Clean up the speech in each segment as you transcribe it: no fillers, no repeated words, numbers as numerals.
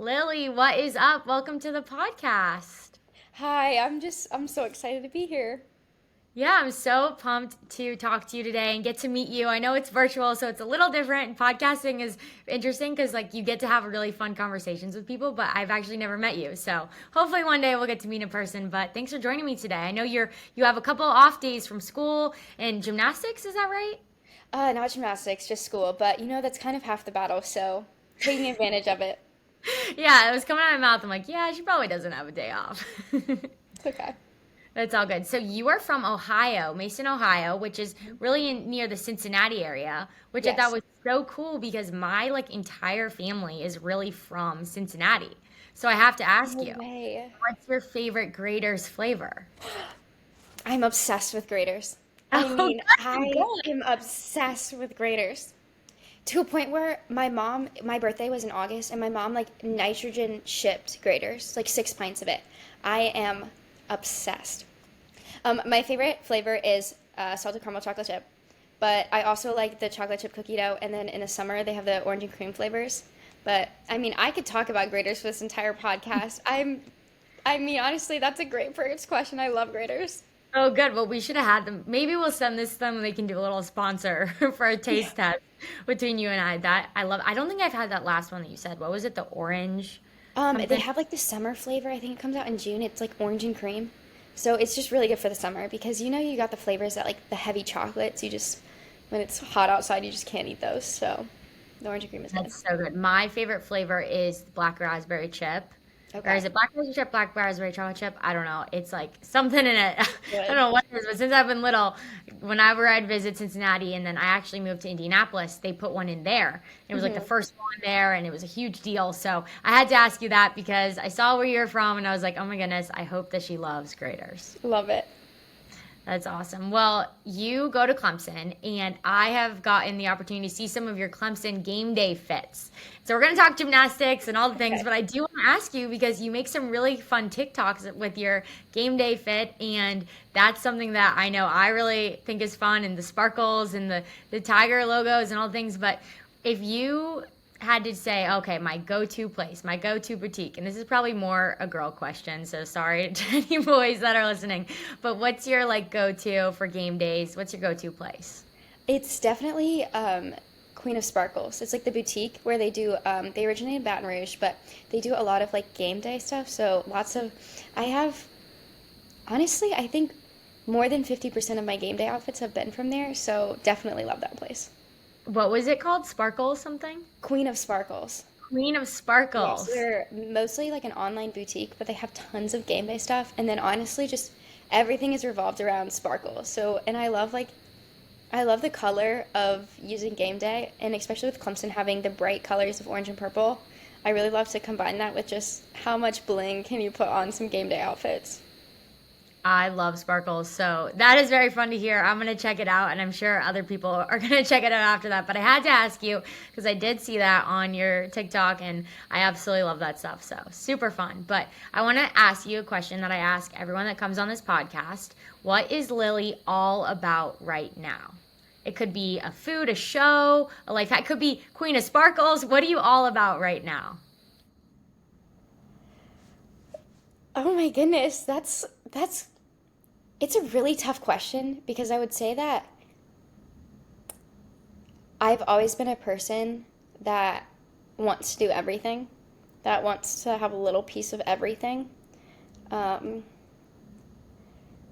Lily, what is up? Welcome to the podcast. Hi, I'm so excited to be here. Yeah, I'm so pumped to talk to you today and get to meet you. I know it's virtual, so it's a little different. Podcasting is interesting because you get to have really fun conversations with people, but I've actually never met you. So hopefully one day we'll get to meet in person. But thanks for joining me today. I know you have a couple of off days from school and gymnastics, is that right? Not gymnastics, just school, but that's kind of half the battle, so taking advantage of it. Yeah, it was coming out of my mouth. I'm like, yeah, she probably doesn't have a day off. It's okay. That's all good. So you are from Ohio, Mason, Ohio, which is really near the Cincinnati area, which I thought Yes. was so cool because my entire family is really from Cincinnati. So I have to ask No you, way. what's your favorite Grater's flavor? I'm obsessed with graders. I Oh, mean, that's I good. am obsessed with graders to a point where my birthday was in August, and my mom like nitrogen shipped graders, like 6 pints of it. I am obsessed. My favorite flavor is salted caramel chocolate chip, but I also like the chocolate chip cookie dough. And then in the summer they have the orange and cream flavors. But I mean, I could talk about graders for this entire podcast. I mean, honestly, that's a great first question. I love graders. Oh, good. Well, we should have had them. Maybe we'll send this to them and they can do a little sponsor for a Yeah. taste test between you and I. That I love. I don't think I've had that last one that you said. What was it? The orange They something? have like the summer flavor. I think it comes out in June. It's like orange and cream. So it's just really good for the summer because you got the flavors that like the heavy chocolates. You just when it's hot outside, you just can't eat those. So the orange and cream is good. That's so good. My favorite flavor is black raspberry chip. Or is Okay. it black raspberry chip, black raspberry chocolate chip? I don't know. It's like something in it. I don't Good. know what it is, but since I've been little, whenever I'd visit Cincinnati and then I actually moved to Indianapolis, they put one in there. It was like the Hmm. first one there and it was a huge deal. So I had to ask you that because I saw where you're from and I was like, oh my goodness, I hope that she loves graders. Love it. That's awesome. Well, you go to Clemson, and I have gotten the opportunity to see some of your Clemson game day fits. So we're going to talk gymnastics and all the things, Okay. but I do want to ask you because you make some really fun TikToks with your game day fit, and that's something that I know I really think is fun, and the sparkles and the tiger logos and all the things. But if you had to say, okay, my go-to place, my go-to boutique, and this is probably more a girl question, so sorry to any boys that are listening, but what's your go-to for game days? What's your go-to place? It's definitely Queen of Sparkles. It's like the boutique where they originate in Baton Rouge, but they do a lot of like game day stuff. So I have, honestly, I think more than 50% of my game day outfits have been from there. So definitely love that place. What was it called? Sparkle something? Queen of Sparkles. Queen of Yes, Sparkles. they're mostly like an online boutique, but they have tons of game day stuff. And then honestly, just everything is revolved around sparkles. So, and I love the color of using game day, and especially with Clemson having the bright colors of orange and purple. I really love to combine that with just how much bling can you put on some game day outfits. I love sparkles. So that is very fun to hear. I'm going to check it out, and I'm sure other people are going to check it out after that. But I had to ask you because I did see that on your TikTok, and I absolutely love that stuff. So super fun. But I want to ask you a question that I ask everyone that comes on this podcast. What is Lily all about right now? It could be a food, a show, a life hack. It could be Queen of Sparkles. What are you all about right now? Oh my goodness, that's it's a really tough question because I would say that I've always been a person that wants to do everything, that wants to have a little piece of everything. Um,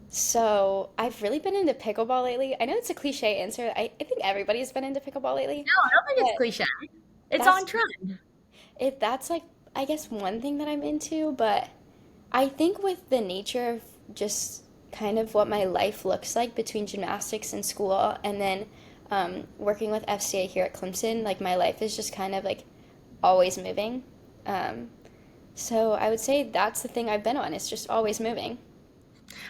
So I've really been into pickleball lately. I know it's a cliche answer. I think everybody's been into pickleball lately, No, I don't think it's but cliche. It's on that's trend. that's like I guess one thing that I'm into, but I think with the nature of just kind of what my life looks like between gymnastics and school and then working with FCA here at Clemson, like my life is just kind of like always moving. Um, so I would say that's the thing I've been on. It's just always moving.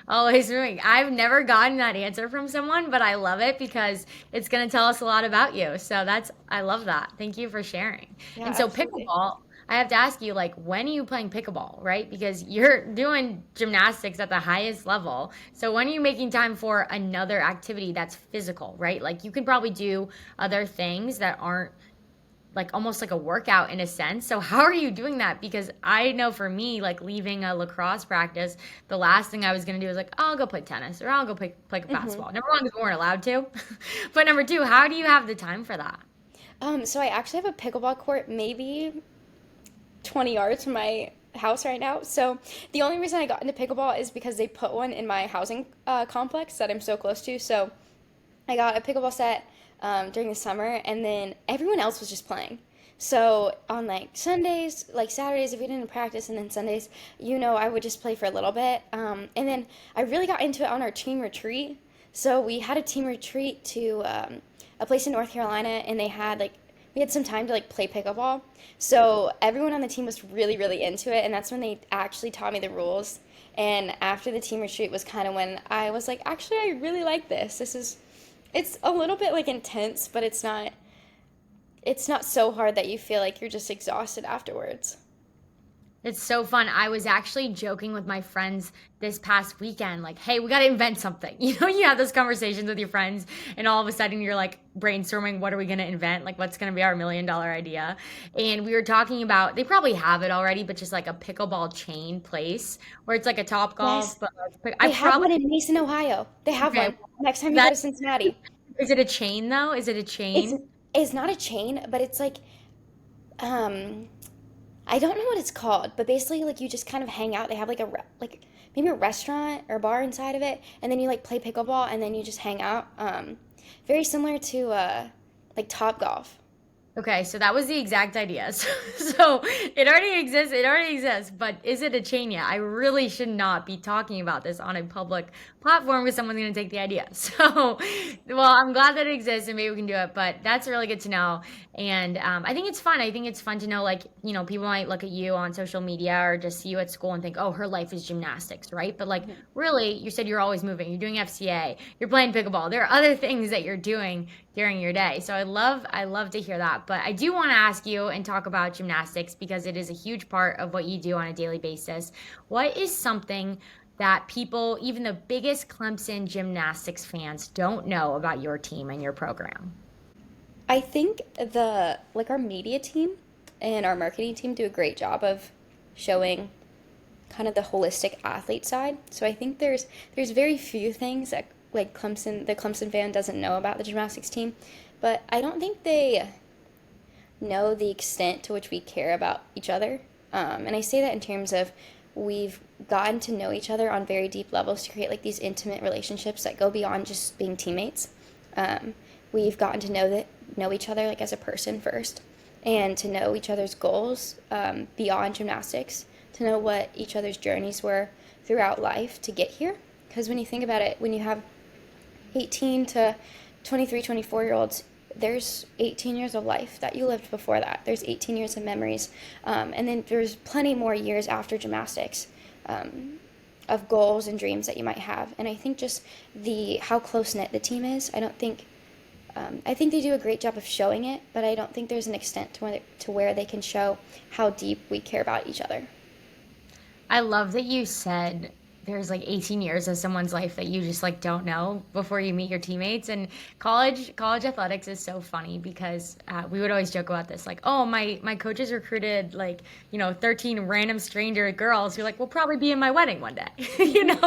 Always moving. I've never gotten that answer from someone, but I love it because it's going to tell us a lot about you. So I love that. Thank you for sharing. Yeah, And so absolutely. pickleball, I have to ask you, when are you playing pickleball, right? Because you're doing gymnastics at the highest level. So when are you making time for another activity that's physical, right? Like you can probably do other things that aren't like almost like a workout in a sense. So how are you doing that? Because I know for me, like leaving a lacrosse practice, the last thing I was gonna do was like, oh, I'll go play tennis or I'll go play Hmm. basketball. Number one, because we weren't allowed to. But number two, how do you have the time for that? So I actually have a pickleball court maybe 20 yards from my house right now. So the only reason I got into pickleball is because they put one in my housing complex that I'm so close to. So I got a pickleball set during the summer, and then everyone else was just playing. So on like Sundays, like Saturdays, if we didn't practice, and then Sundays, I would just play for a little bit. And then I really got into it on our team retreat. So we had a team retreat to a place in North Carolina, and we had some time to like play pickleball. So everyone on the team was really, really into it, and that's when they actually taught me the rules. And after the team retreat was kind of when I was like, actually, I really like this. It's a little bit like intense, but it's not so hard that you feel like you're just exhausted afterwards. It's so fun. I was actually joking with my friends this past weekend, like, hey, we got to invent something. You have those conversations with your friends, and all of a sudden you're like brainstorming, what are we going to invent? Like, what's going to be our $1 million idea? And we were talking about, they probably have it already, but just like a pickleball chain place where it's like a top golf. Yes, But like, I they have probably, one in Mason, Ohio. They have okay, one next time you go that to Cincinnati. is it a chain though? Is it a It's chain? it's not a chain, but it's like um I don't know what it's called, but basically like you just kind of hang out. They have like like maybe a restaurant or bar inside of it, and then you like play pickleball and then you just hang out. Very similar to like Top Golf. Okay, so that was the exact idea. So it already exists. It already exists. But is it a chain yet? I really should not be talking about this on a public platform because someone's going to take the idea. So, well, I'm glad that it exists and maybe we can do it. But that's really good to know. And I think it's fun. I think it's fun to know, like, people might look at you on social media or just see you at school and think, oh, her life is gymnastics, right? But like, Mhm. really, you said you're always moving. You're doing FCA. You're playing pickleball. There are other things that you're doing during your day. So I love to hear that. But I do want to ask you and talk about gymnastics because it is a huge part of what you do on a daily basis. What is something that people, even the biggest Clemson gymnastics fans, don't know about your team and your program? I think our media team and our marketing team do a great job of showing kind of the holistic athlete side. So I think there's very few things that like the Clemson fan doesn't know about the gymnastics team, but I don't think they know the extent to which we care about each other. And I say that in terms of we've gotten to know each other on very deep levels to create like these intimate relationships that go beyond just being teammates. Um, we've gotten to know each other like as a person first, and to know each other's goals beyond gymnastics, to know what each other's journeys were throughout life to get here. Because when you think about it, when you have 18 to 23, 24-year-olds, there's 18 years of life that you lived before that. There's 18 years of memories. And then there's plenty more years after gymnastics of goals and dreams that you might have. And I think just how close-knit the team is, I think they do a great job of showing it, but I don't think there's an extent to where they can show how deep we care about each other. I love that you said there's like 18 years of someone's life that you just like don't know before you meet your teammates. And college athletics is so funny because we would always joke about this, like, oh, my coaches recruited like 13 random stranger girls who like will probably be in my wedding one day.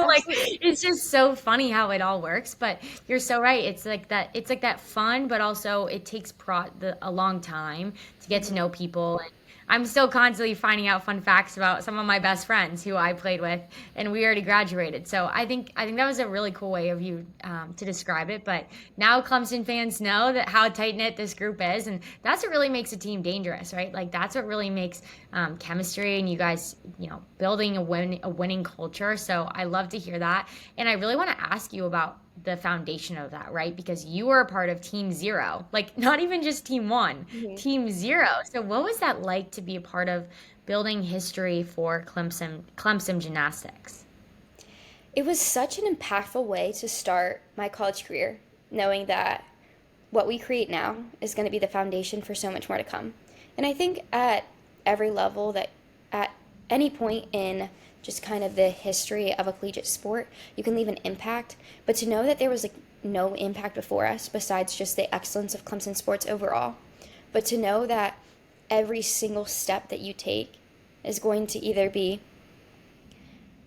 Like Absolutely. it's just so funny how it all works. But you're so right. It's like that fun, but also it takes a long time to get to Mhm. know people. I'm still constantly finding out fun facts about some of my best friends who I played with, and we already graduated. So I think that was a really cool way of you to describe it. But now Clemson fans know that how tight knit this group is, and that's what really makes a team dangerous, right? Like that's what really makes chemistry and you guys, building a winning culture. So I love to hear that, and I really want to ask you about the foundation of that, right? Because you were a part of Team Zero, like not even just Team One, Mhm. Team Zero. So what was that like to be a part of building history for Clemson gymnastics? It was such an impactful way to start my college career, knowing that what we create now is going to be the foundation for so much more to come. And I think at every level, that at any point in just kind of the history of a collegiate sport, you can leave an impact. But to know that there was like no impact before us besides just the excellence of Clemson sports overall but to know that every single step that you take is going to either be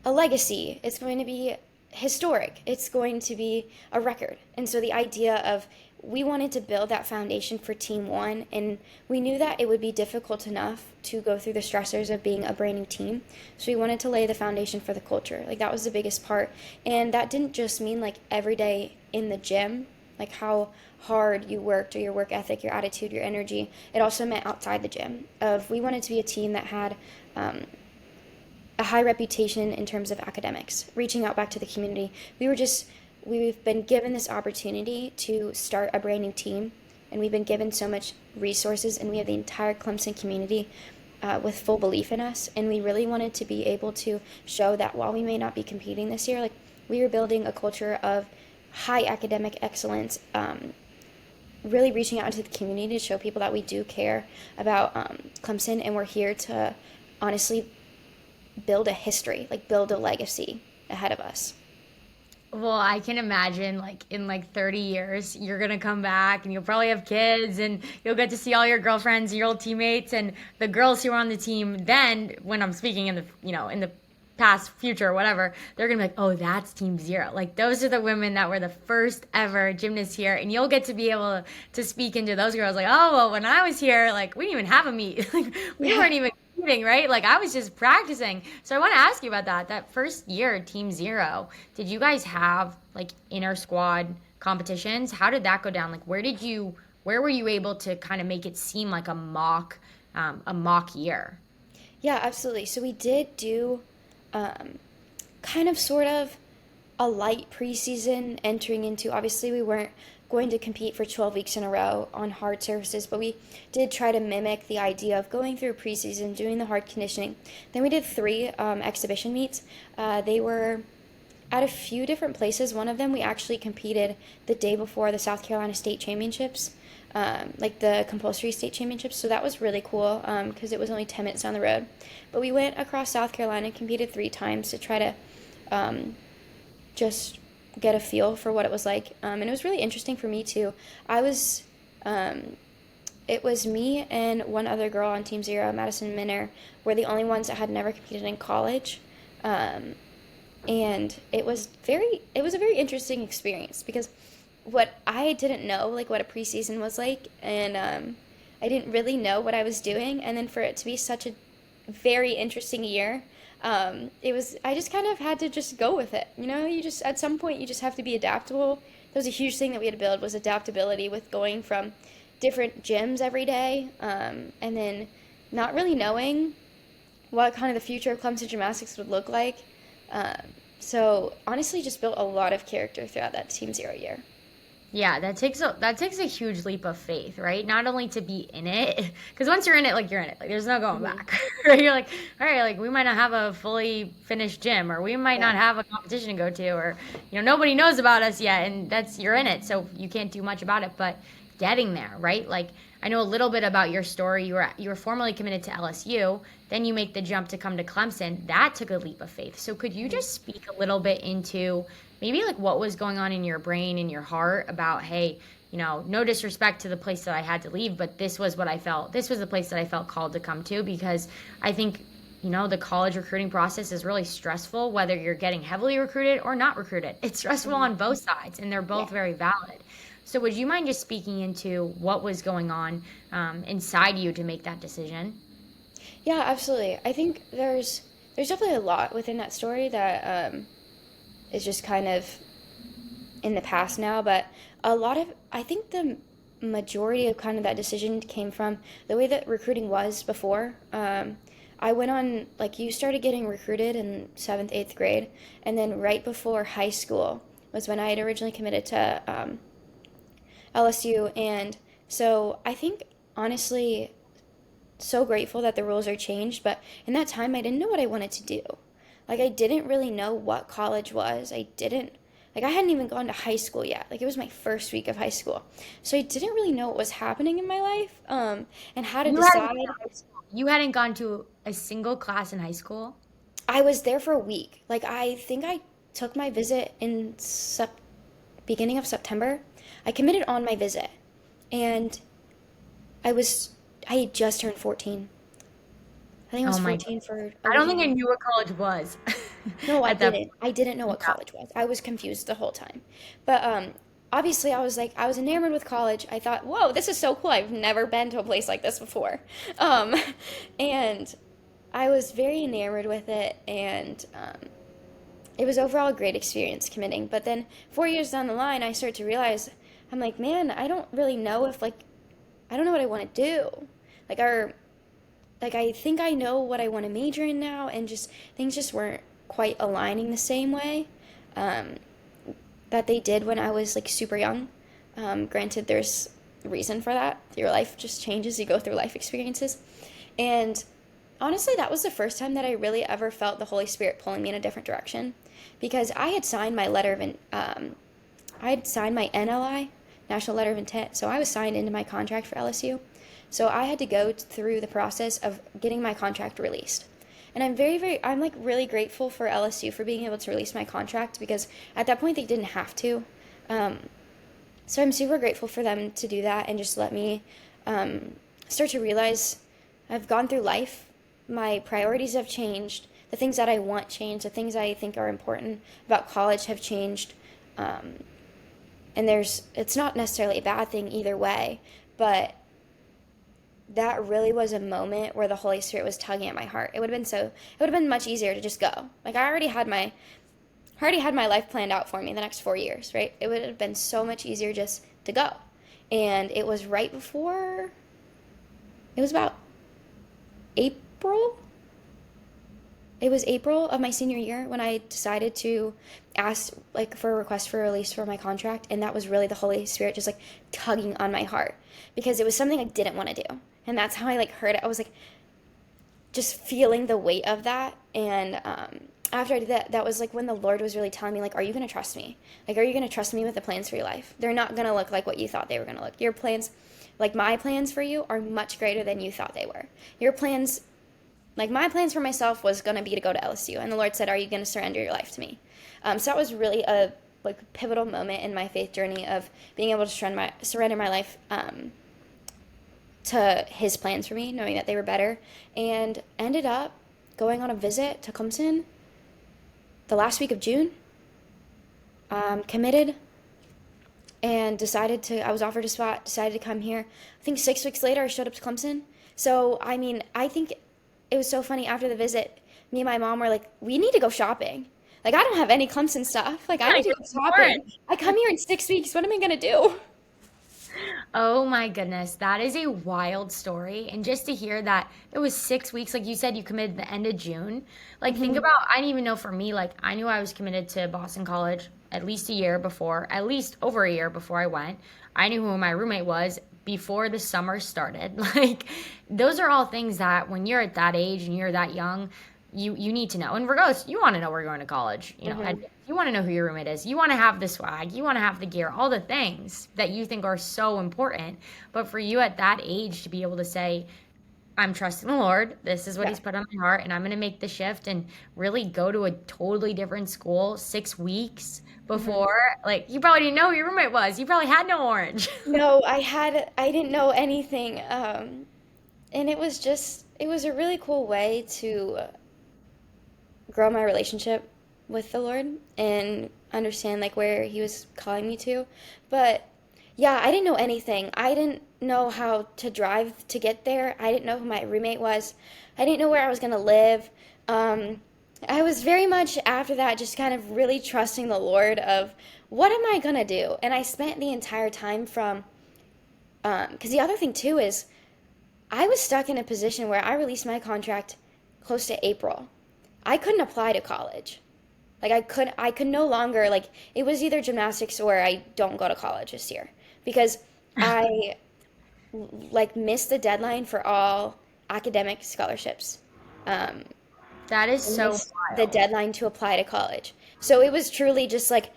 a legacy, it's going to be historic, it's going to be a record. And so the idea of we wanted to build that foundation for Team One, and we knew that it would be difficult enough to go through the stressors of being a brand new team. So we wanted to lay the foundation for the culture. Like that was the biggest part. And that didn't just mean like every day in the gym, like how hard you worked or your work ethic, your attitude, your energy. It also meant outside the gym. Of we wanted to be a team that had a high reputation in terms of academics, reaching out back to the community. We've been given this opportunity to start a brand new team, and we've been given so much resources, and we have the entire Clemson community with full belief in us. And we really wanted to be able to show that while we may not be competing this year, like we are building a culture of high academic excellence, really reaching out into the community to show people that we do care about Clemson, and we're here to honestly build a history, like build a legacy ahead of us. Well, I can imagine like in like 30 years, you're gonna come back and you'll probably have kids and you'll get to see all your girlfriends and your old teammates and the girls who are on the team. Then when I'm speaking in the, in the past, future, whatever, they're gonna be like, oh, that's Team Zero. Like those are the women that were the first ever gymnasts here, and you'll get to be able to speak into those girls like, oh, well, when I was here, like we didn't even have a meet, like we weren't even competing, right? Like I was just practicing. So I want to ask you about that. That first year, Team Zero, did you guys have like inter squad competitions? How did that go down? Like where were you able to kind of make it seem like a mock year? Yeah, absolutely. So we did do kind of sort of a light preseason entering into, obviously we weren't going to compete for 12 weeks in a row on hard surfaces, but we did try to mimic the idea of going through preseason, doing the hard conditioning. Then we did 3 exhibition meets. They were at a few different places. One of them we actually competed the day before the South Carolina State Championships, like the compulsory state championships. So that was really cool because it was only 10 minutes down the road. But we went across South Carolina and competed 3 times to try to just get a feel for what it was like. And it was really interesting for me too. It was me and one other girl on Team Zero, Madison Minner, were the only ones that had never competed in college. And it was a very interesting experience because what I didn't know, like what a preseason was like, and I didn't really know what I was doing, and then for it to be such a very interesting year, I just kind of had to just go with it. You just, at some point, you just have to be adaptable. That was a huge thing that we had to build, was adaptability with going from different gyms every day, and then not really knowing what kind of the future of Clemson gymnastics would look like. So honestly, just built a lot of character throughout that Team Zero year. Yeah, that takes a huge leap of faith, right? Not only to be in it, because once you're in it, like you're in it, like there's no going back, right? You're like, all right, like we might not have a fully finished gym, or we might not have a competition to go to, or nobody knows about us yet, and you're in it, so you can't do much about it. But getting there, right? Like I know a little bit about your story. You were formerly committed to LSU, then you make the jump to come to Clemson. That took a leap of faith. So could you just speak a little bit into maybe like what was going on in your brain and your heart about, hey, no disrespect to the place that I had to leave, but this was what I felt. This was the place that I felt called to come to, because I think, the college recruiting process is really stressful, whether you're getting heavily recruited or not recruited. It's stressful on both sides, and they're both very valid. So would you mind just speaking into what was going on inside you to make that decision? Yeah, absolutely. I think there's definitely a lot within that story that is just kind of in the past now, but I think the majority of kind of that decision came from the way that recruiting was before. I went on, like, you started getting recruited in 7th, 8th grade, and then right before high school was when I had originally committed to LSU, and so I think, honestly, so grateful that the rules are changed, but in that time, I didn't know what I wanted to do. Like, I didn't really know what college was. I hadn't even gone to high school yet. Like, it was my first week of high school. So I didn't really know what was happening in my life, and how to decide. You hadn't gone to a single class in high school? I was there for a week. Like, I think I took my visit in beginning of September. I committed on my visit, and I was I had just turned 14. I think I was Oh my 14 goodness. for a I don't think I week. knew what college was No, I at that didn't. I didn't know point. what college was. I was confused the whole time. But obviously I was like I was enamored with college. I thought, "Whoa, this is so cool. I've never been to a place like this before." Um and I was very enamored with it, and it was overall a great experience committing. But then 4 years down the line, I started to realize I'm like, man, I don't really know if like I don't know what I want to do. Like our like I think I know what I want to major in now, and just things just weren't quite aligning the same way um, that they did when I was like super young. Granted, there's a reason for that. Your life just changes. You go through life experiences, and honestly, that was the first time that I really ever felt the Holy Spirit pulling me in a different direction, because I had signed my I had signed my NLI, National Letter of Intent, so I was signed into my contract for LSU. So I had to go through the process of getting my contract released. And I'm like really grateful for LSU for being able to release my contract, because at that point they didn't have to. Um, so I'm super grateful for them to do that and just let me start to realize I've gone through life. My priorities have changed. The things that I want changed. The things I think are important about college have changed. Um, and it's not necessarily a bad thing either way, but that really was a moment where the Holy Spirit was tugging at my heart. It would have been much easier to just go. Like I already had my life planned out for me the next 4 years, right? It would have been so much easier just to go. And it was right before, it was about April. It was April of my senior year when I decided to ask like for a request for release for my contract, and that was really the Holy Spirit just like tugging on my heart, because it was something I didn't want to do. And that's how I like heard it. I was like just feeling the weight of that. And after I did that, that was like when the Lord was really telling me, like, are you going to trust me? Like, are you going to trust me with the plans for your life? They're not going to look like what you thought they were going to look. Your plans, like my plans for you, are much greater than you thought they were. Your plans, like my plans for myself was going to be to go to LSU. And the Lord said, are you going to surrender your life to me? So that was really a like pivotal moment in my faith journey of being able to surrender my life to his plans for me, knowing that they were better, and ended up going on a visit to Clemson the last week of June, committed, and I was offered a spot, decided to come here. I think 6 weeks later, I showed up to Clemson. So, I mean, I think it was so funny after the visit, me and my mom were like, we need to go shopping. Like, I don't have any Clemson stuff. Like, I Yeah, need to get go some shopping. orange. I come here in 6 weeks. What am I going to do? Oh my goodness, that is a wild story. And just to hear that it was 6 weeks, like you said, you committed the end of June. Like, think Hmm. about, I didn't even know for me, like, I knew I was committed to Boston College at least a year before, at least over a year before I went. I knew who my roommate was before the summer started. Like, those are all things that when you're at that age and you're that young, you need to know. And regardless, you want to know where you're going to college. You know, Hmm. and you want to know who your roommate is. You want to have the swag. You want to have the gear. All the things that you think are so important. But for you at that age to be able to say, I'm trusting the Lord. This is what Yeah. He's put on my heart, and I'm going to make the shift and really go to a totally different school 6 weeks Hmm. before. Like, you probably didn't know who your roommate was. You probably had no orange. No, I didn't know anything. And it was a really cool way to grow my relationship with the Lord and understand like where He was calling me to. But yeah, I didn't know anything. I didn't know how to drive to get there. I didn't know who my roommate was. I didn't know where I was gonna live. Um, I was very much after that just kind of really trusting the Lord of what am I gonna do? And I spent the entire time from because the other thing too is I was stuck in a position where I released my contract close to April. I couldn't apply to college. Like I could no longer like it was either gymnastics or I don't go to college this year because I like missed the deadline for all academic scholarships. Um, That is I so missed the wild. deadline to apply to college. So it was truly just like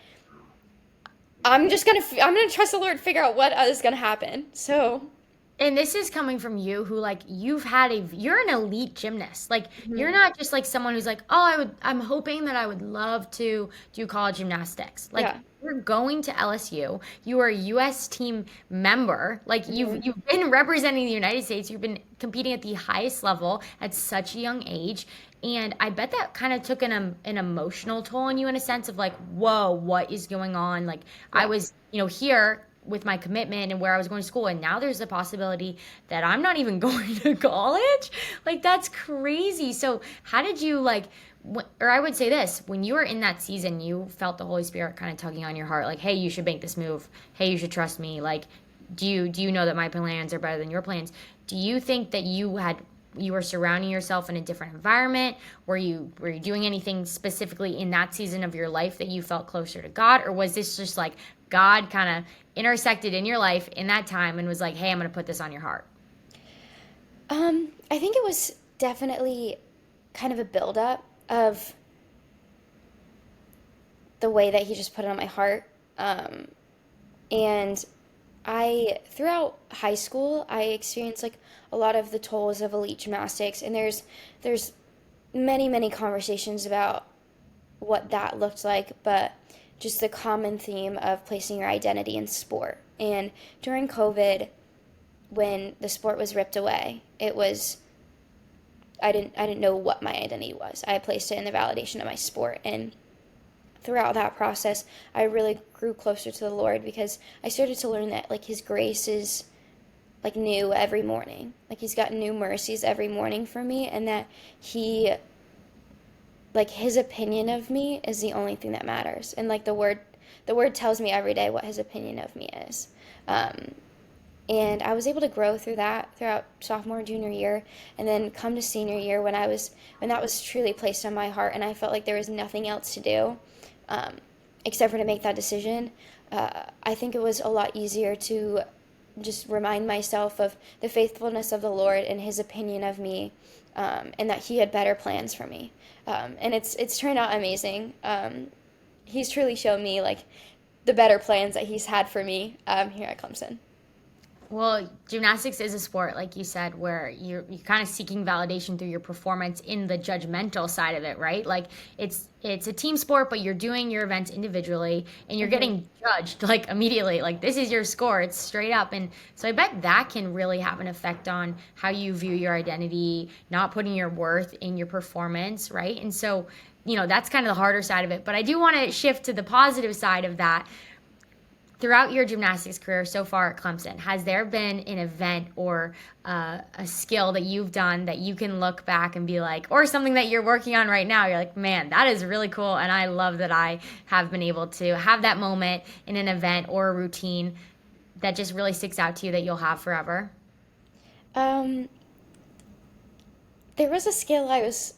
I'm gonna trust the Lord to figure out what is gonna happen. So And this is coming from you who like you're an elite gymnast. Like you're not just like someone who's like, "Oh, I'm hoping that I would love to do college gymnastics." Like Yeah. you're going to LSU. You are a US team member. Like you've been representing the United States. You've been competing at the highest level at such a young age. And I bet that kind of took an emotional toll on you in a sense of like, "Whoa, what is going on?" Like I Yeah. was, here with my commitment and where I was going to school. And now there's the possibility that I'm not even going to college. Like, that's crazy. So, how did you, like, or I would say this, when you were in that season, you felt the Holy Spirit kind of tugging on your heart, like, hey, you should make this move. Hey, you should trust me. Like, do you know that my plans are better than your plans? Do you think that you were surrounding yourself in a different environment? Were you doing anything specifically in that season of your life that you felt closer to God? Or was this just like God kind of intersected in your life in that time and was like, hey, I'm going to put this on your heart? I think it was definitely kind of a buildup of the way that he just put it on my heart. And throughout high school, I experienced like a lot of the tolls of elite gymnastics, and there's many conversations about what that looked like, but just the common theme of placing your identity in sport. And during COVID, when the sport was ripped away, it was I didn't know what my identity was. I placed it in the validation of my sport, and throughout that process, I really grew closer to the Lord because I started to learn that like His grace is like new every morning. Like He's got new mercies every morning for me, and that His opinion of me is the only thing that matters. And like the word tells me every day what His opinion of me is. And I was able to grow through that throughout sophomore, junior year, and then come to senior year when that was truly placed on my heart, and I felt like there was nothing else to do, except for to make that decision. I think it was a lot easier to just remind myself of the faithfulness of the Lord and His opinion of me, and that He had better plans for me. And it's turned out amazing. He's truly shown me like the better plans that He's had for me here at Clemson. Well, gymnastics is a sport, like you said, where you're kind of seeking validation through your performance in the judgmental side of it, right? Like it's a team sport, but you're doing your events individually and you're getting judged like immediately. Like this is your score, it's straight up. And so I bet that can really have an effect on how you view your identity, not putting your worth in your performance, right? And so, that's kind of the harder side of it. But I do want to shift to the positive side of that. Throughout your gymnastics career so far at Clemson, has there been an event or a skill that you've done that you can look back and be like, or something that you're working on right now, you're like, man, that is really cool, and I love that I have been able to have that moment in an event or a routine that just really sticks out to you that you'll have forever? Um, there was a skill I was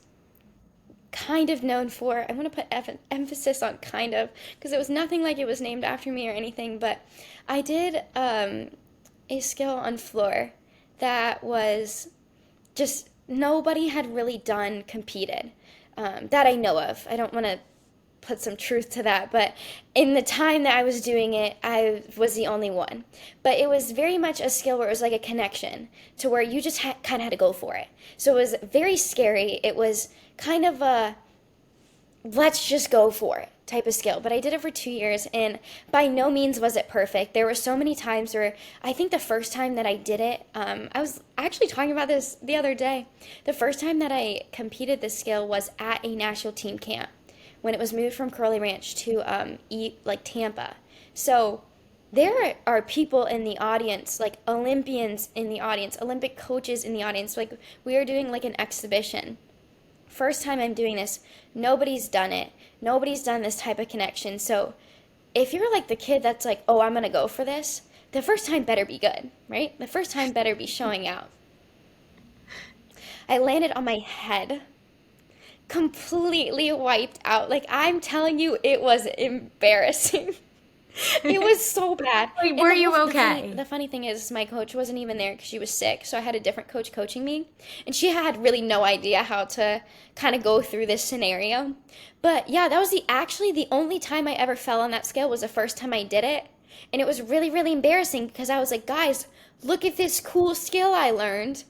kind of known for. I want to put emphasis on kind of, because it was nothing like it was named after me or anything, but I did a skill on floor that was just nobody had really done competed that I know of. I don't want to put some truth to that, but in the time that I was doing it, I was the only one. But it was very much a skill where it was like a connection to where you just kind of had to go for it. So it was very scary. It was kind of a let's just go for it type of skill. But I did it for 2 years, and by no means was it perfect. There were so many times where I think the first time that I did it, I was actually talking about this the other day. The first time that I competed this skill was at a national team camp when it was moved from Curly Ranch to Tampa. So there are people in the audience, like Olympians in the audience, Olympic coaches in the audience. Like we are doing like an exhibition. First time I'm doing this, nobody's done it. Nobody's done this type of connection. So if you're like the kid that's like, oh, I'm going to go for this, the first time better be good, right? The first time better be showing out. I landed on my head, completely wiped out. Like I'm telling you, it was embarrassing. It was so bad. Wait, And were you okay? the funny thing is, my coach wasn't even there because she was sick. So I had a different coach coaching me. And she had really no idea how to kind of go through this scenario. But yeah, that was actually the only time I ever fell on that scale was the first time I did it. And it was really, really embarrassing because I was like, guys, look at this cool skill I learned.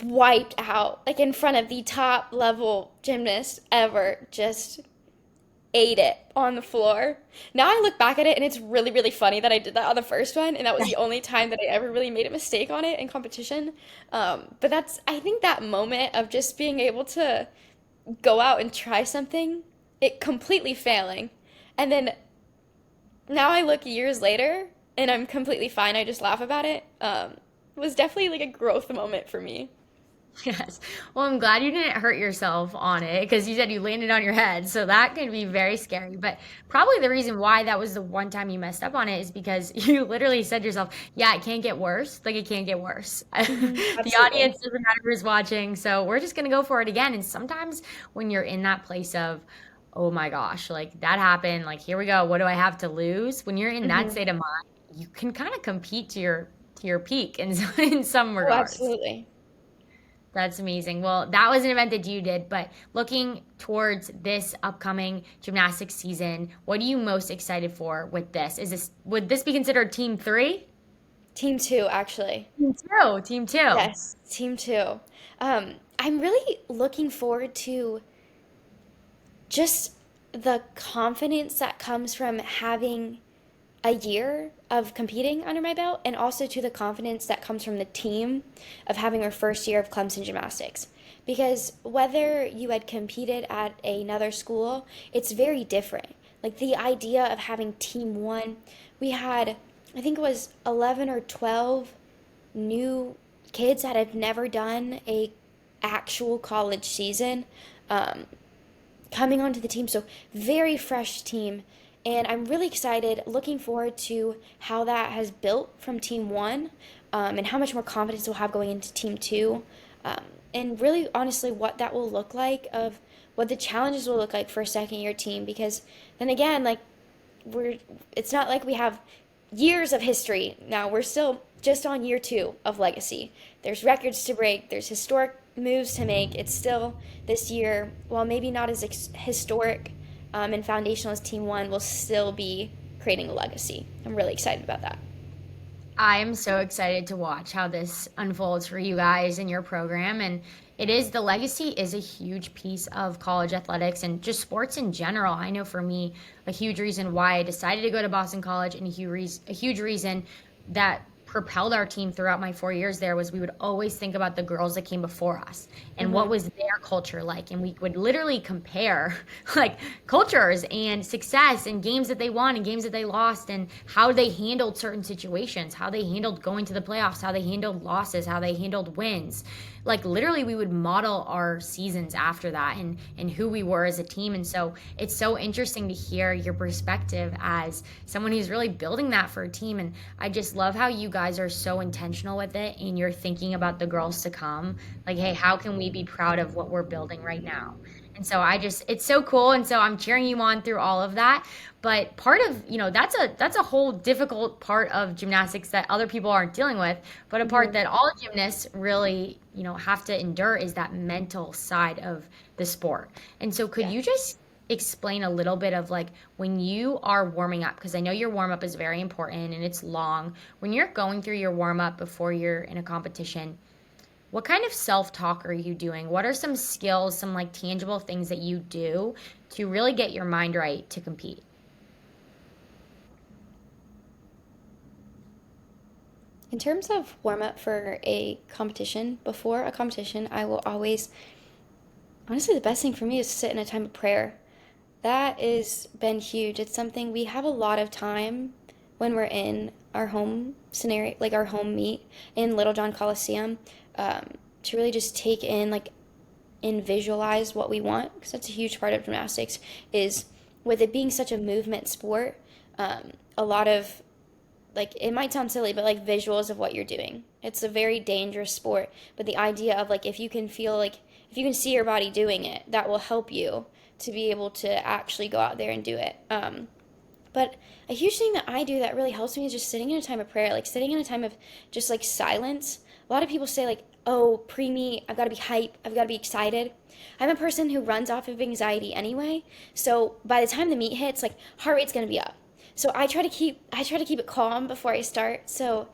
Wiped out, like in front of the top level gymnast ever, just ate it on the floor. Now I look back at it and it's really, really funny that I did that on the first one, and that was the only time that I ever really made a mistake on it in competition. But that's, I think that moment of just being able to go out and try something, it completely failing, and then now I look years later and I'm completely fine. I just laugh about it. Was definitely like a growth moment for me. Yes. Well, I'm glad you didn't hurt yourself on it because you said you landed on your head. So that can be very scary. But probably the reason why that was the one time you messed up on it is because you literally said to yourself, yeah, it can't get worse. Like it can't get worse. The Absolutely. audience doesn't matter who's watching. So we're just going to go for it again. And sometimes when you're in that place of, oh my gosh, like that happened, like here we go. What do I have to lose? When you're in that Hmm. state of mind, you can kind of compete to your peak in, in some Oh, regards. absolutely. That's amazing. Well, that was an event that you did, but looking towards this upcoming gymnastics season, what are you most excited for with this? Is this would this be considered team three? Team two, actually. Team two. Team two. Yes, team two. I'm really looking forward to just the confidence that comes from having a year of competing under my belt, and also to the confidence that comes from the team of having our first year of Clemson Gymnastics. Because whether you had competed at another school, it's very different. Like the idea of having team one, we had, I think it was 11 or 12 new kids that had never done a actual college season, um, coming onto the team. So very fresh team. And I'm really excited, looking forward to how that has built from team one, and how much more confidence we'll have going into team two. Um, and really, honestly, what that will look like, of what the challenges will look like for a second year team. Because then again, like, we're, it's not like we have years of history now. We're still just on year two of legacy. There's records to break, there's historic moves to make. It's still this year, while maybe not as historic, and foundational as team one, will still be creating a legacy. I'm really excited about that. I am so excited to watch how this unfolds for you guys in your program. And it is the legacy is a huge piece of college athletics and just sports in general. I know for me, a huge reason why I decided to go to Boston College and a huge reason that propelled our team throughout my 4 years there was we would always think about the girls that came before us and what Hmm. was their culture like, and we would literally compare like cultures and success and games that they won and games that they lost and how they handled certain situations, how they handled going to the playoffs, how they handled losses, how they handled wins. Like literally we would model our seasons after that and who we were as a team. And so it's so interesting to hear your perspective as someone who's really building that for a team. And I just love how you guys are so intentional with it and you're thinking about the girls to come. Like, hey, how can we be proud of what we're building right now? And so it's so cool. And so I'm cheering you on through all of that. But part of, that's a whole difficult part of gymnastics that other people aren't dealing with. But a part Hmm. that all gymnasts really, have to endure is that mental side of the sport. And so could you Yes. just explain a little bit of like when you are warming up, because I know your warm up is very important and it's long. When you're going through your warm up before you're in a competition, what kind of self-talk are you doing? What are some skills, some like tangible things that you do to really get your mind right to compete? In terms of warm up for a competition, before a competition, I will always, honestly, the best thing for me is to sit in a time of prayer. That has been huge. It's something we have a lot of time when we're in our home scenario, like our home meet in Little John Coliseum, um, to really just take in, like, and visualize what we want, because that's a huge part of gymnastics. Is, with it being such a movement sport, a lot of, like, it might sound silly, but like visuals of what you're doing. It's a very dangerous sport, but the idea of, like, if you can feel, like, if you can see your body doing it, that will help you to be able to actually go out there and do it. But a huge thing that I do that really helps me is just sitting in a time of prayer, like sitting in a time of just like silence. A lot of people say, like, oh, pre meet, I've got to be hype, I've got to be excited. I'm a person who runs off of anxiety anyway. So by the time the meet hits, like, heart rate's going to be up. So I try to keep it calm before I start. So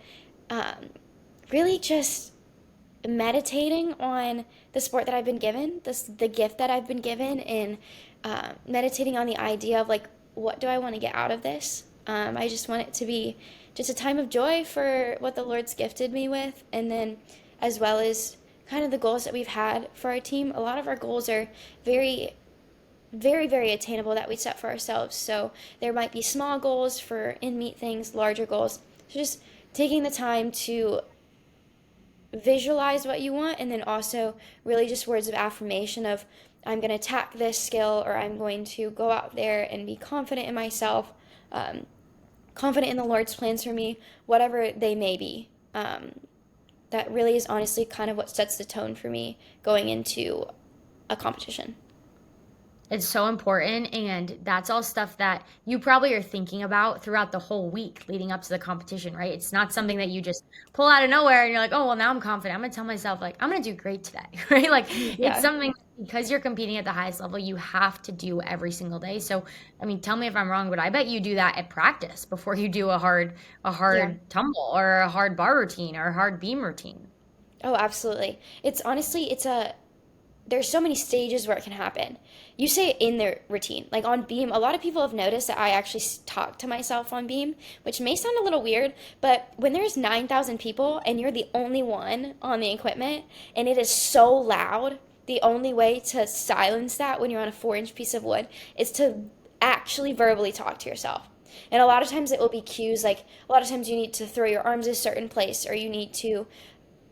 um, really just meditating on the sport that I've been given, the gift that I've been given, and meditating on the idea of like, what do I want to get out of this? I just want it to be just a time of joy for what the Lord's gifted me with, and then as well as kind of the goals that we've had for our team. A lot of our goals are very, very, very attainable that we set for ourselves. So there might be small goals for in meet things, larger goals. So just taking the time to visualize what you want, and then also really just words of affirmation of, I'm going to attack this skill, or I'm going to go out there and be confident in myself, um, confident in the Lord's plans for me, whatever they may be. That really is honestly kind of what sets the tone for me going into a competition. It's so important, and that's all stuff that you probably are thinking about throughout the whole week leading up to the competition, right? It's not something that you just pull out of nowhere and you're like, oh, well, now I'm confident. I'm gonna tell myself, like, I'm gonna do great today, right? Like, it's Yeah. something because you're competing at the highest level, you have to do every single day. So, I mean, tell me if I'm wrong, but I bet you do that at practice before you do a Yeah. hard tumble or a hard bar routine or a hard beam routine. Oh, absolutely. It's honestly, there's so many stages where it can happen. You say it in their routine. Like on beam, a lot of people have noticed that I actually talk to myself on beam, which may sound a little weird, but when there's 9,000 people and you're the only one on the equipment and it is so loud, the only way to silence that when you're on a 4-inch piece of wood is to actually verbally talk to yourself. And a lot of times it will be cues like a lot of times you need to throw your arms a certain place, or you need to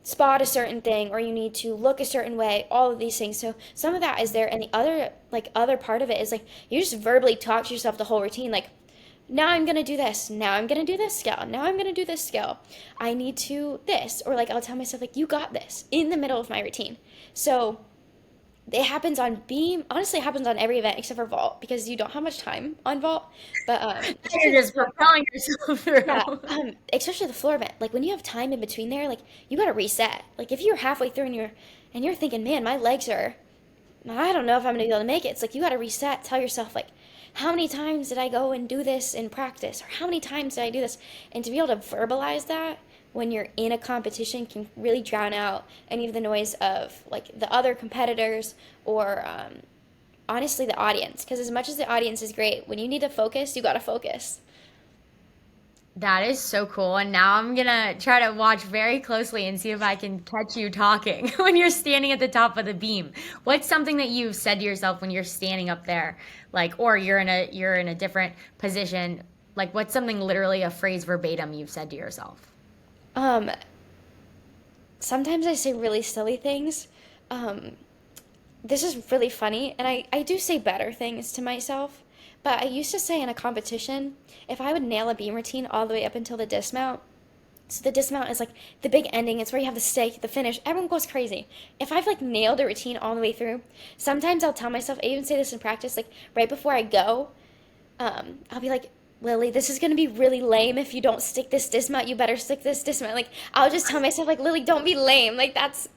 spot a certain thing, or you need to look a certain way, all of these things. So some of that is there, and the other part of it is like you just verbally talk to yourself the whole routine, like, now I'm gonna do this, now I'm gonna do this skill, now I'm gonna do this skill, I need to this, or like I'll tell myself like, you got this, in the middle of my routine. So it happens on beam. Honestly, it happens on every event except for vault, because you don't have much time on vault. But You're especially just propelling yourself yeah, through. especially the floor event. Like when you have time in between there, like you gotta reset. Like if you're halfway through and you're thinking, man, my legs are, I don't know if I'm gonna be able to make it. It's like you gotta reset. Tell yourself like, how many times did I go and do this in practice, or how many times did I do this? And to be able to verbalize that when you're in a competition can really drown out any of the noise of like the other competitors, or honestly the audience. Because as much as the audience is great, when you need to focus, you gotta focus. That is so cool. And now I'm gonna try to watch very closely and see if I can catch you talking when you're standing at the top of the beam. What's something that you've said to yourself when you're standing up there? Like, or you're in a different position. Like, what's something literally a phrase verbatim you've said to yourself? Um, Sometimes I say really silly things. Um, this is really funny, and I do say better things to myself. But I used to say in a competition, if I would nail a beam routine all the way up until the dismount, so the dismount is like the big ending, it's where you have the stake, the finish, everyone goes crazy. If I've like nailed a routine all the way through, sometimes I'll tell myself, I even say this in practice, like right before I go, I'll be like, Lily, this is gonna be really lame if you don't stick this dismount. You better stick this dismount. Like I'll just tell myself, like, Lily, don't be lame. Like that's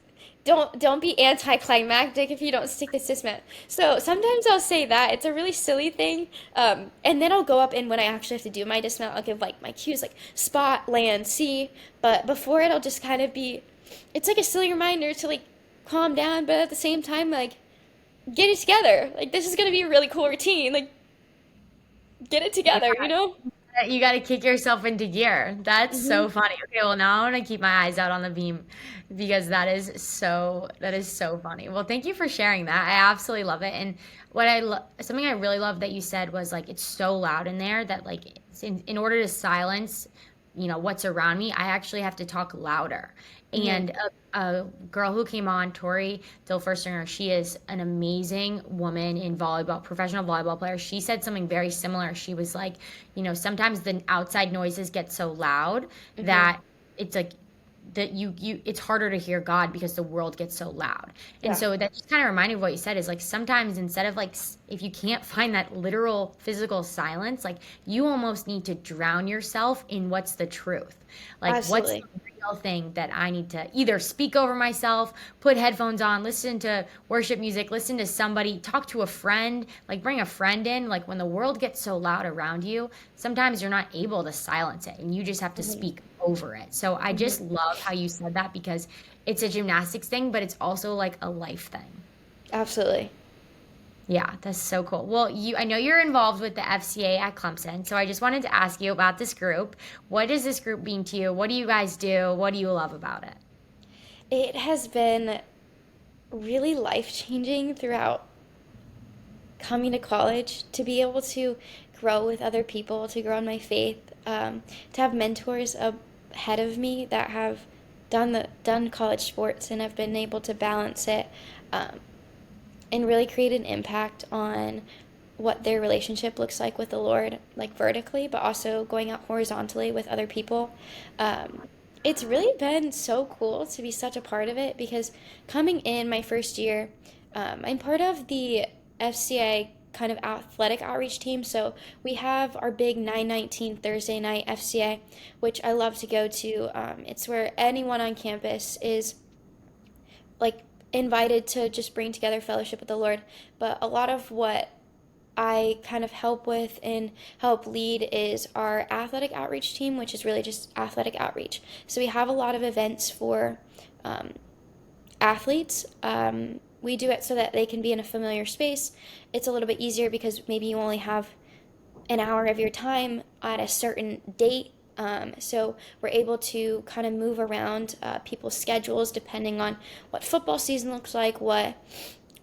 don't be anticlimactic if you don't stick this dismount. So sometimes I'll say that it's a really silly thing, and then I'll go up and when I actually have to do my dismount, I'll give like my cues like spot, land, see. But before it'll just kind of be, it's like a silly reminder to like calm down, but at the same time like get it together. Like this is gonna be a really cool routine. Like get it Yeah. together, you know? You got to kick yourself into gear. That's Hmm. so funny. Okay, well now I'm gonna keep my eyes out on the beam because that is so funny. Well, thank you for sharing that. I absolutely love it. And something I really love that you said was like it's so loud in there that like in order to silence, what's around me, I actually have to talk louder. Hmm. And a girl who came on, Tori Dilferstinger, she is an amazing woman in volleyball, professional volleyball player. She said something very similar. She was like, sometimes the outside noises get so loud Hmm. that it's like that you it's harder to hear God because the world gets so loud. And Yeah. so that just kind of reminded me of what you said is like sometimes instead of like if you can't find that literal physical silence, like you almost need to drown yourself in what's the truth. Like what's the Absolutely. real thing that I need to either speak over myself, put headphones on, listen to worship music, listen to somebody, talk to a friend, like bring a friend in. Like when the world gets so loud around you, sometimes you're not able to silence it and you just have to Hmm. speak over it. So I Hmm. just love how you said that because it's a gymnastics thing, but it's also like a life thing. Absolutely. Yeah, that's so cool. Well, I know you're involved with the FCA at Clemson, so I just wanted to ask you about this group. What does this group mean to you? What do you guys do? What do you love about it? It has been really life changing throughout coming to college to be able to grow with other people, to grow in my faith, to have mentors ahead of me that have done college sports and have been able to balance it, um, and really create an impact on what their relationship looks like with the Lord, like vertically, but also going out horizontally with other people. Um, it's really been so cool to be such a part of it because coming in my first year, I'm part of the FCA kind of athletic outreach team. So we have our big 919 Thursday night FCA, which I love to go to. It's where anyone on campus is like invited to just bring together fellowship with the Lord. But a lot of what I kind of help with and help lead is our athletic outreach team, which is really just athletic outreach. So we have a lot of events for um, athletes. We do it so that they can be in a familiar space. It's a little bit easier because maybe you only have an hour of your time at a certain date. So we're able to kind of move around people's schedules depending on what football season looks like, what,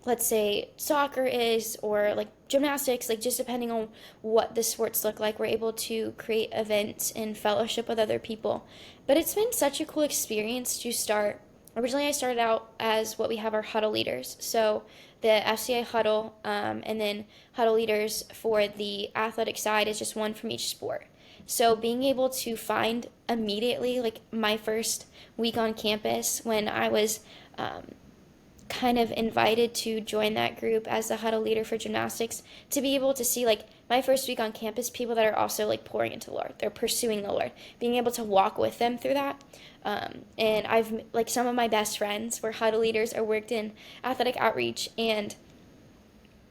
let's say, soccer is, or like gymnastics, like just depending on what the sports look like, we're able to create events and fellowship with other people. But it's been such a cool experience to start. Originally, I started out as what we have our huddle leaders. So the FCA huddle, and then huddle leaders for the athletic side is just one from each sport. So being able to find immediately, like my first week on campus when I was kind of invited to join that group as the huddle leader for gymnastics, to be able to see like my first week on campus, people that are also like pouring into the Lord, they're pursuing the Lord, being able to walk with them through that. And I've like some of my best friends were huddle leaders or worked in athletic outreach, and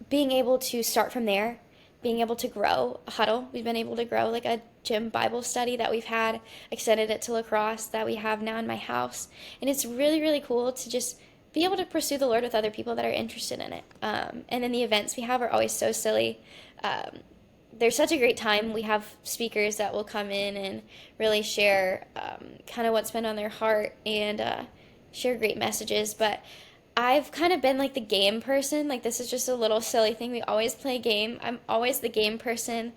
being able to start from there, being able to grow a huddle. We've been able to grow like a gym Bible study that we've had, extended it to lacrosse that we have now in my house. And it's really, really cool to just be able to pursue the Lord with other people that are interested in it. And then the events we have are always so silly. Um, there's such a great time. We have speakers that will come in and really share kind of what's been on their heart and share great messages. But I've kind of been like the game person. Like this is just a little silly thing. We always play a game. I'm always the game person.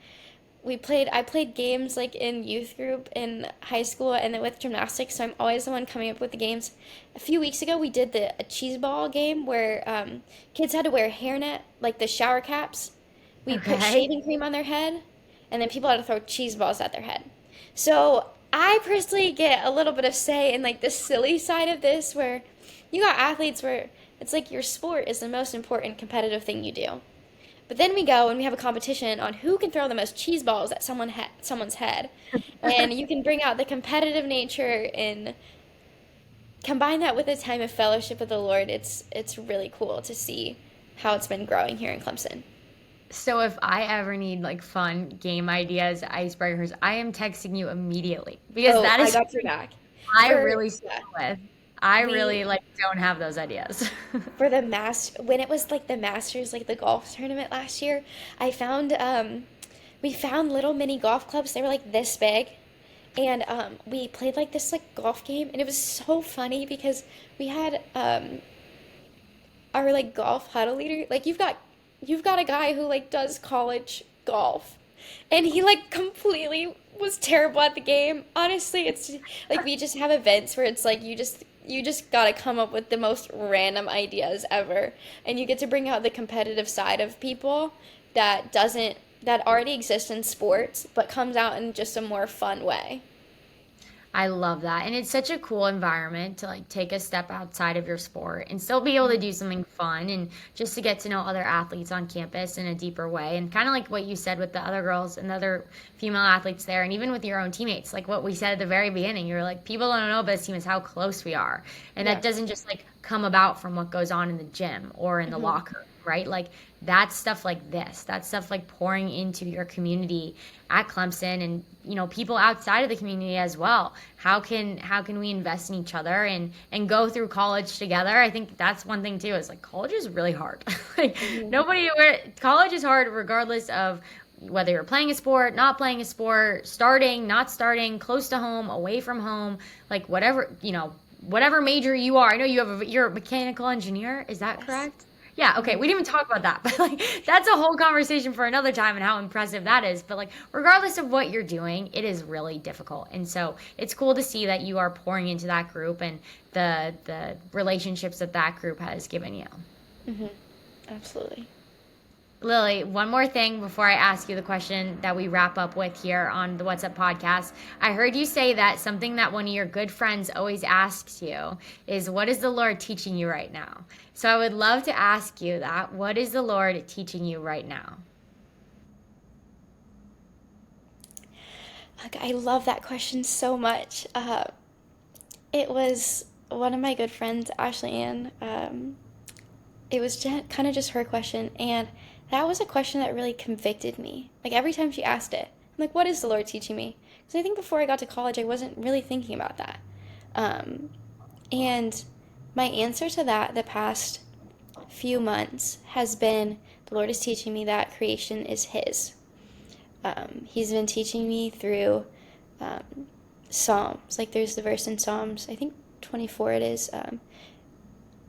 I played games like in youth group in high school and then with gymnastics, so I'm always the one coming up with the games. A few weeks ago we did a cheese ball game where kids had to wear a hairnet, like the shower caps. We put Okay. shaving cream on their head, and then people had to throw cheese balls at their head. So I personally get a little bit of say in like the silly side of this, where you got athletes where it's like your sport is the most important competitive thing you do. But then we go and we have a competition on who can throw the most cheese balls at someone's head. And you can bring out the competitive nature and combine that with a time of fellowship with the Lord. It's really cool to see how it's been growing here in Clemson. So if I ever need like fun game ideas, icebreakers, I am texting you immediately because Oh, that I is got your back. I For really yeah, struggle with. I we really like don't have those ideas. for the when it was like the Masters, like the golf tournament last year, I found we found little mini golf clubs. They were like this big, and we played like this like golf game, and it was so funny because we had our like golf huddle leader. Like you've got a guy who like does college golf, and he like completely was terrible at the game. Honestly, it's like we just have events where it's like you just gotta come up with the most random ideas ever, and you get to bring out the competitive side of people that already exists in sports, but comes out in just a more fun way. I love that. And it's such a cool environment to like take a step outside of your sport and still be able to do something fun and just to get to know other athletes on campus in a deeper way. And kind of like what you said with the other girls and the other female athletes there, and even with your own teammates, like what we said at the very beginning, you're like, people don't know about this team is how close we are. And Yeah. that doesn't just like come about from what goes on in the gym or in the Hmm. locker room, right? Like that's stuff like this. That's stuff like pouring into your community at Clemson and people outside of the community as well. How can we invest in each other and go through college together? I think that's one thing too. Is like college is really hard. Like Hmm. college is hard regardless of whether you're playing a sport, not playing a sport, starting, not starting, close to home, away from home, like whatever major you are. I know you're a mechanical engineer. Is that Yes. correct? Yeah, okay. Hmm. We didn't even talk about that, but like that's a whole conversation for another time and how impressive that is. But like regardless of what you're doing, it is really difficult. And so it's cool to see that you are pouring into that group and the relationships that that group has given you. Hmm. Absolutely. Lily, one more thing before I ask you the question that we wrap up with here on the What's Up podcast. I heard you say that something that one of your good friends always asks you is, what is the Lord teaching you right now? So I would love to ask you that. What is the Lord teaching you right now? Like, I love that question so much. It was one of my good friends, Ashley Ann. It was kind of just her question, and that was a question that really convicted me. Like every time she asked it, I'm like, "What is the Lord teaching me?" Because I think before I got to college, I wasn't really thinking about that. Um, and my answer to that the past few months has been the Lord is teaching me that creation is His. He's been teaching me through um, Psalms. Like there's the verse in Psalms, I think 24 it is.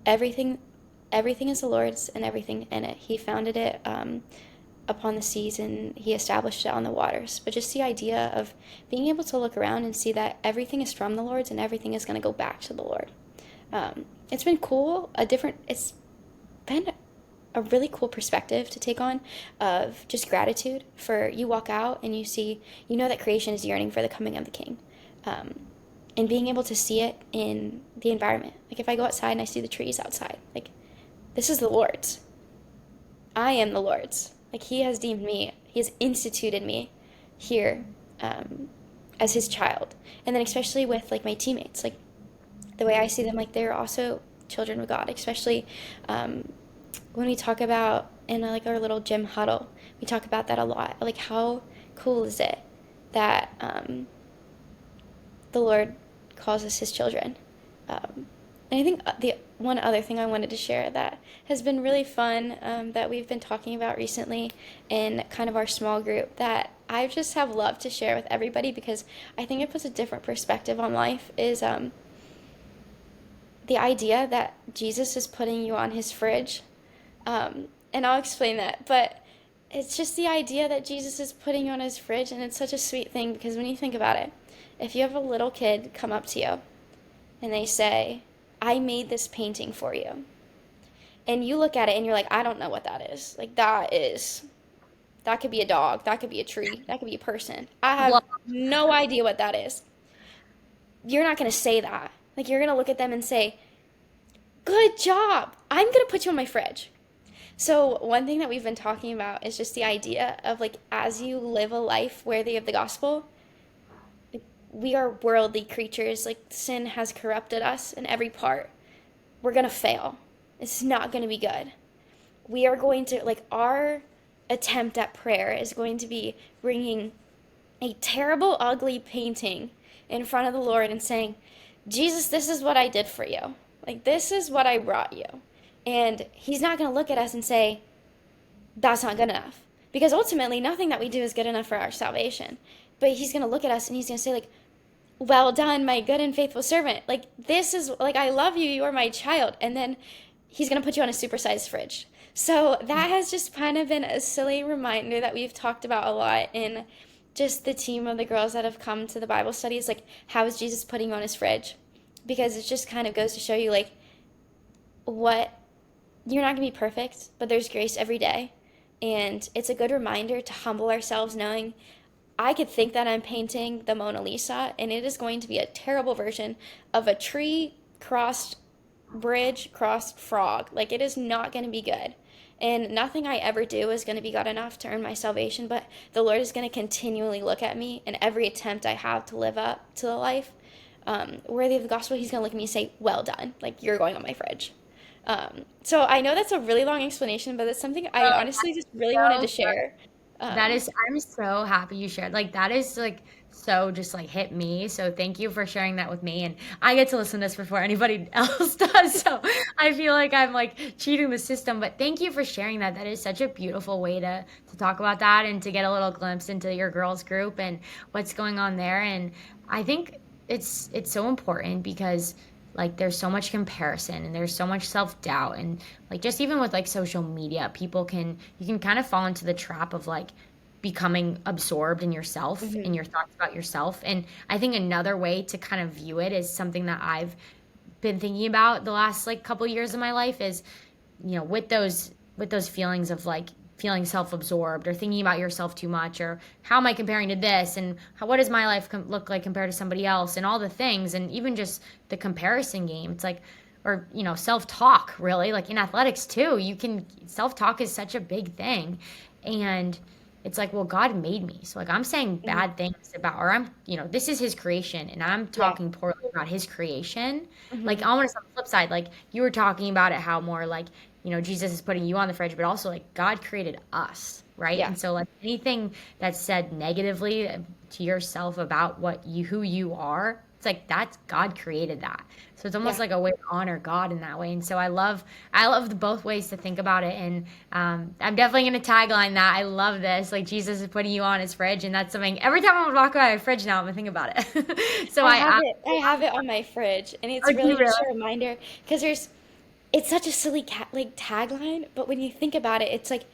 Everything, everything is the Lord's and everything in it. He founded it upon the seas and He established it on the waters. But just the idea of being able to look around and see that everything is from the Lord's and everything is going to go back to the Lord. It's been cool. It's been a really cool perspective to take on of just gratitude for you walk out and you know that creation is yearning for the coming of the King. Um, and being able to see it in the environment. Like if I go outside and I see the trees outside, like this is the Lord's. I am the Lord's. Like He has deemed me, He has instituted me here as His child. And then especially with like my teammates, like the way I see them, like they're also children of God, especially when we talk about in like our little gym huddle, we talk about that a lot. Like how cool is it that the Lord calls us His children? And I think the one other thing I wanted to share that has been really fun that we've been talking about recently in kind of our small group that I just have loved to share with everybody because I think it puts a different perspective on life is the idea that Jesus is putting you on His fridge. And I'll explain that, but it's just the idea that Jesus is putting you on His fridge, and it's such a sweet thing because when you think about it, if you have a little kid come up to you and they say, I made this painting for you, and you look at it and you're like, I don't know what that is. Like, that could be a dog, that could be a tree, that could be a person. I have Love no idea what that is. You're not going to say that. Like, you're going to look at them and say, good job. I'm going to put you on my fridge. So, one thing that we've been talking about is just the idea of like, as you live a life worthy of the gospel, like, we are worldly creatures. Like, sin has corrupted us in every part. We're going to fail. It's not going to be good. We are going to, like, our attempt at prayer is going to be bringing a terrible, ugly painting in front of the Lord and saying, Jesus, this is what I did for you. Like, this is what I brought you. And He's not going to look at us and say, that's not good enough. Because ultimately, nothing that we do is good enough for our salvation. But He's going to look at us and He's going to say, like, well done, my good and faithful servant. Like, this is, like, I love you. You are my child. And then He's going to put you on a supersized fridge. So that has just kind of been a silly reminder that we've talked about a lot in just the team of the girls that have come to the Bible studies. Like, how is Jesus putting you on His fridge? Because it just kind of goes to show you, like, what you're not going to be perfect, but there's grace every day. And it's a good reminder to humble ourselves knowing I could think that I'm painting the Mona Lisa, and it is going to be a terrible version of a tree crossed bridge crossed frog. Like, it is not going to be good. And nothing I ever do is going to be good enough to earn my salvation, but the Lord is going to continually look at me, and every attempt I have to live up to the life worthy of the gospel, He's going to look at me and say, well done. Like, you're going on my fridge. So I know that's a really long explanation, but it's something I Oh, honestly just really wanted to so share. that Um, is, I'm so happy you shared. Like, that is like so just like hit me. So thank you for sharing that with me. And I get to listen to this before anybody else does. So I feel like I'm like cheating the system. But thank you for sharing that. That is such a beautiful way to talk about that and to get a little glimpse into your girls group and what's going on there. And I think it's so important because like there's so much comparison and there's so much self-doubt and like just even with like social media people can you can kind of fall into the trap of like becoming absorbed in yourself and mhm. your thoughts about yourself. And I think another way to kind of view it is something that I've been thinking about the last like couple years of my life is with those feelings of like feeling self-absorbed or thinking about yourself too much or how am I comparing to this and what does my life look like compared to somebody else and all the things and even just the comparison game. It's like or self-talk really like in athletics too. You can self-talk is such a big thing and it's like, well, God made me. So like I'm saying Mhm. bad things about or this is his creation and I'm Yeah. talking poorly about his creation. Like Hmm. almost on the flip side, like you were talking about it how more like, Jesus is putting you on the fridge, but also like God created us, right? Yeah. And so like anything that's said negatively to yourself about who you are, it's like that's God created that. So it's almost Yeah. like a way to honor God in that way. And so I love the both ways to think about it. And I'm definitely going to tagline that. I love this. Like Jesus is putting you on his fridge. And that's something every time I walk by my fridge now, I'm going to think about it. So I I have it. I absolutely have it on my fridge, and it's love you really really. just a reminder because it's such a silly like tagline, but when you think about it, it's like,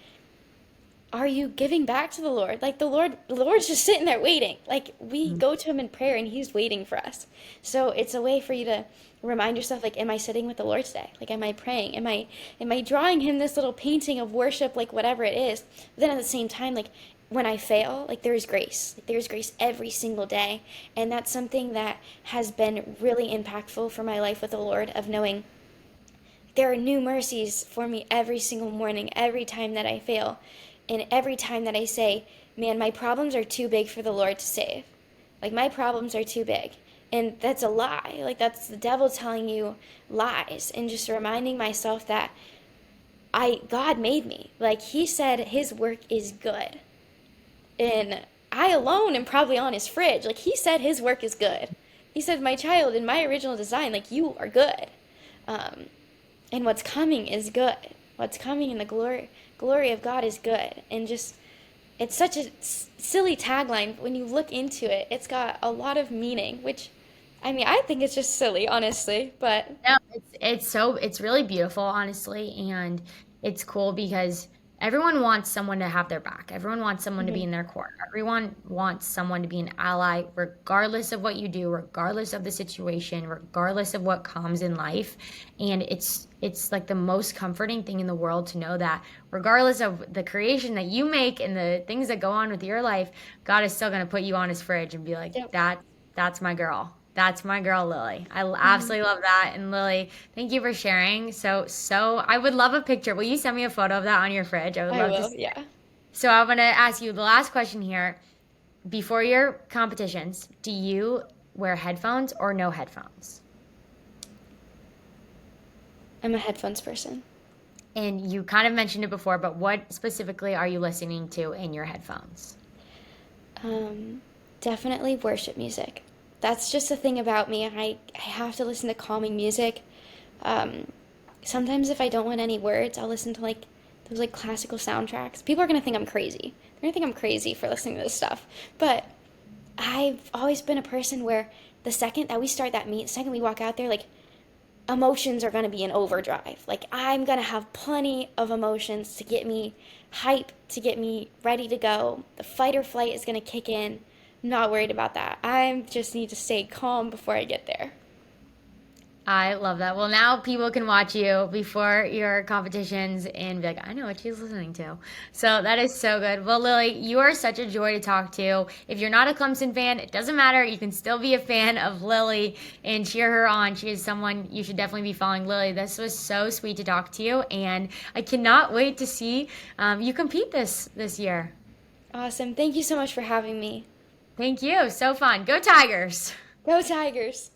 are you giving back to the Lord? Like the Lord's just sitting there waiting. Like we go to Him in prayer, and He's waiting for us. So it's a way for you to remind yourself, like, am I sitting with the Lord today? Like, am I praying? Am I drawing Him this little painting of worship, like whatever it is? But then at the same time, like when I fail, like there is grace. Like, there is grace every single day, and that's something that has been really impactful for my life with the Lord of knowing there are new mercies for me every single morning, every time that I fail, and every time that I say, man, my problems are too big for the Lord to save. Like, my problems are too big. And that's a lie. Like, that's the devil telling you lies, and just reminding myself that God made me. Like, He said His work is good. And I alone am probably on His fridge. Like, He said His work is good. He said, my child, in my original design, like, you are good. Um, and what's coming is good. What's coming in the glory of God is good. And just it's such a silly tagline, but when you look into it, it's got a lot of meaning, which I mean, I think it's just silly, honestly, but No, it's really beautiful, honestly, and it's cool because everyone wants someone to have their back. Everyone wants someone to be mhm, in their corner. Everyone wants someone to be an ally, regardless of what you do, regardless of the situation, regardless of what comes in life. And it's like the most comforting thing in the world to know that regardless of the creation that you make and the things that go on with your life, God is still going to put you on his fridge and be like, yep. that's my girl. That's my girl, Lily. I Mhm. absolutely love that. And Lily, thank you for sharing. So I would love a picture. Will you send me a photo of that on your fridge? I would I love to will, see it. yeah. So I'm gonna ask you the last question here. Before your competitions, do you wear headphones or no headphones? I'm a headphones person. And you kind of mentioned it before, but what specifically are you listening to in your headphones? Um, Definitely worship music. That's just the thing about me. I have to listen to calming music. Um, Sometimes if I don't want any words, I'll listen to like those like classical soundtracks. People are gonna think I'm crazy. They're gonna think I'm crazy for listening to this stuff. But I've always been a person where the second that we start that meet, the second we walk out there, like emotions are gonna be in overdrive. Like I'm gonna have plenty of emotions to get me hype, to get me ready to go. The fight or flight is gonna kick in. I'm not worried about that. I just need to stay calm before I get there. I love that. Well, now people can watch you before your competitions and be like, I know what she's listening to. So that is so good. Well, Lily, you are such a joy to talk to. If you're not a Clemson fan, it doesn't matter. You can still be a fan of Lily and cheer her on. She is someone you should definitely be following. Lily, this was so sweet to talk to you, and I cannot wait to see you compete this year. Awesome. Thank you so much for having me. Thank you. So fun. Go Tigers. Go Tigers.